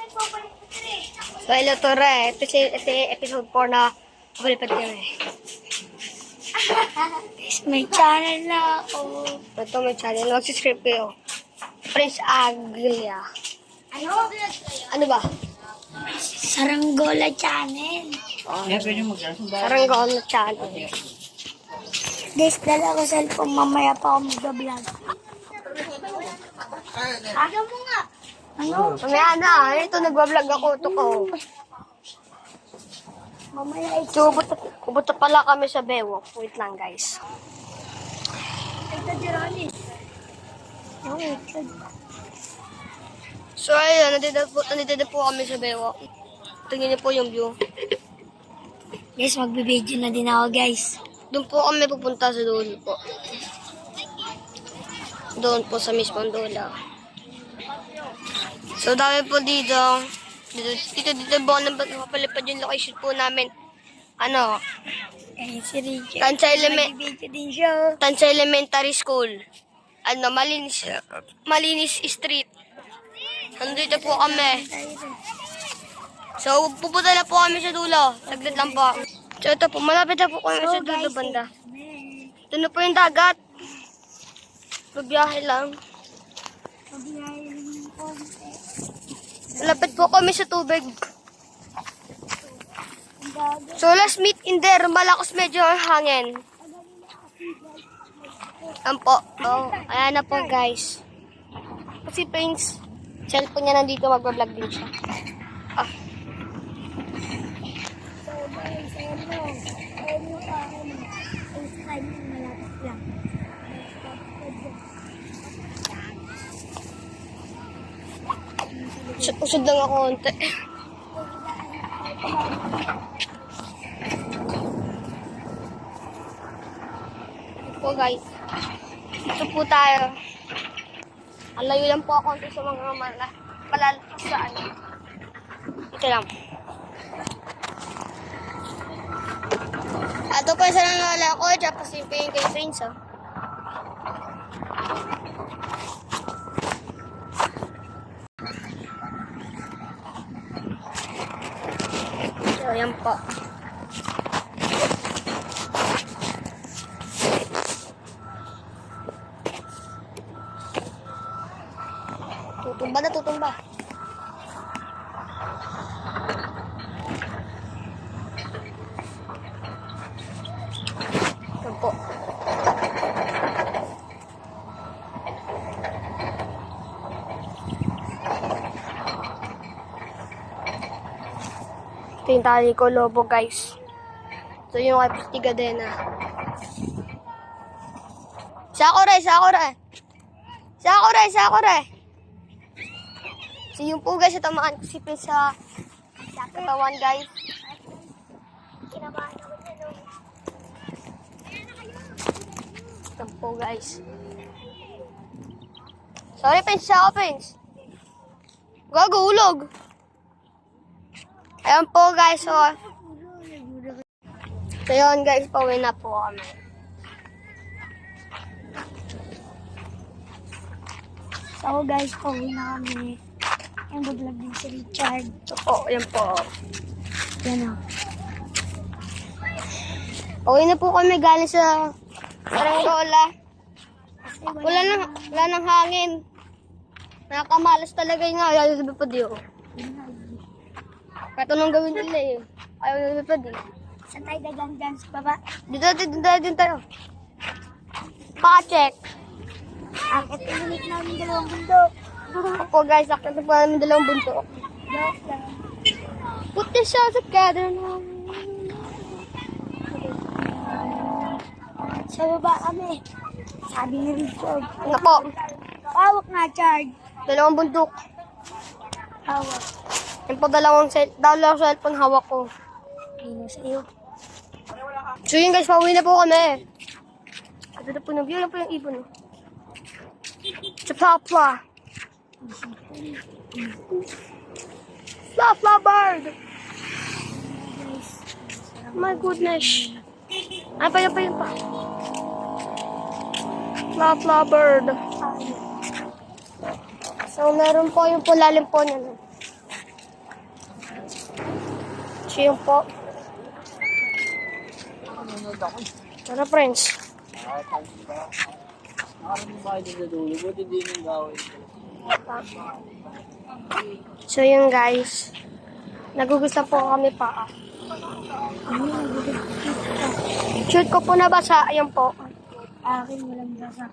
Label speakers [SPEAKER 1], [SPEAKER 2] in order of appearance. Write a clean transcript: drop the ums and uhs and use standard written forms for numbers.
[SPEAKER 1] So, hello, Tore. Ito si episode 4 na kapalipad kami.
[SPEAKER 2] May channel na ako.
[SPEAKER 1] Ito may channel. Mag-subscribe kayo. Prince Aglia. Ano ba?
[SPEAKER 2] Saranggola channel.
[SPEAKER 1] Saranggola channel.
[SPEAKER 2] Guys, dala ko cellphone. Mamaya pa ako mag-vlog. Aga mo nga. Ano?
[SPEAKER 1] Mamaya na. Ito, nagbablog ako. Ito ko.
[SPEAKER 2] Mamaya ito.
[SPEAKER 1] So, pupunta pala kami sa Bewok. Wait lang, guys.
[SPEAKER 2] Ito, Jeronis.
[SPEAKER 1] So, ayun. Nandito na po kami sa Bewok. Tingnan niyo po yung view.
[SPEAKER 2] Guys, magbibideo na din ako, guys.
[SPEAKER 1] Doon po kami pupunta sa dulo po. Doon po sa mismong dulo. So, dami po dito. Dito po napalipad yung location po namin. Ano?
[SPEAKER 2] Eh, si Richard. Magbibideo din siya.
[SPEAKER 1] Tansa Elementary School. Ano, Malinis Street. Nandito po kami. So, pupunta na po kami sa dulo. Saglit lang po. So, ito po. Malapit na po kami sa dulo banda. Ito na po yung dagat. Mabiyahe lang. Malapit po kami sa tubig. So, let's meet in there. Malakas medyo ang hangin. Ayan po. Oh, ayan na po, guys. Kasi Prince, cellphone niya nandito, mag-vlog din siya. Ah. Usod lang ako konti. Ito po, guys. Ito po tayo. Ang layo lang po ako sa mga malalakas sa ano. Ito lang. Ito po isa lang wala ko. Tapos yung kay Prince, oh. So, yan po. Tutumba na, tutumba. Yan po. Ito yung tali ko, lobo, guys. Ito yung kay Pistigadena. Sakura. So yung po, guys, tamaan ko si Prince sa katawan, guys.
[SPEAKER 2] Kinabahan ako dyan.
[SPEAKER 1] Ito po, guys. Sorry, Prince. Gagulog. Ayan po, guys. So yun, guys. Pauwi na po kami.
[SPEAKER 2] So, guys, pauwi na kami. Yung vlog din si Richard.
[SPEAKER 1] So po, ayan po.
[SPEAKER 2] Yan o.
[SPEAKER 1] Pauwi na po kami galing sa Saranggola. Wala nang hangin. Nakakamalas talaga yung nga. Ayaw sabi pa diyo. Kahit anong gawin nila eh. Ayaw sabi pa diyo.
[SPEAKER 2] Saan tayo dagang dyan sa baba?
[SPEAKER 1] Dito tayo. Pa-check.
[SPEAKER 2] Akit ulit namin dalawang bundok.
[SPEAKER 1] Ako, guys, akit na po namin dalawang buntok.
[SPEAKER 2] Joke lang.
[SPEAKER 1] Put this all together now.
[SPEAKER 2] Sa baba kami. Sabi ni Richard.
[SPEAKER 1] Ano po?
[SPEAKER 2] Hawak nga, Chard.
[SPEAKER 1] Dalawang bundok.
[SPEAKER 2] Hawak.
[SPEAKER 1] Yan po dalawang cellphone hawak ko.
[SPEAKER 2] Ayun sa iyo.
[SPEAKER 1] So yun, guys, pauwi na po kami. Ito na po yung view na po yung ibon. Sa Pla. Fla bird. My goodness. Ano pa yun pa? Fla bird. So, meron po yung pulalim po niya. So yun po.
[SPEAKER 3] Nanonood ako.
[SPEAKER 1] Tara, friends.
[SPEAKER 3] Nakaroon ba kayo sa dulo? Buti din yung gawin.
[SPEAKER 1] So yun guys. Nagugusta po kami pa. Shoot ko po nabasa. Ayan po.
[SPEAKER 2] Akin walang basa.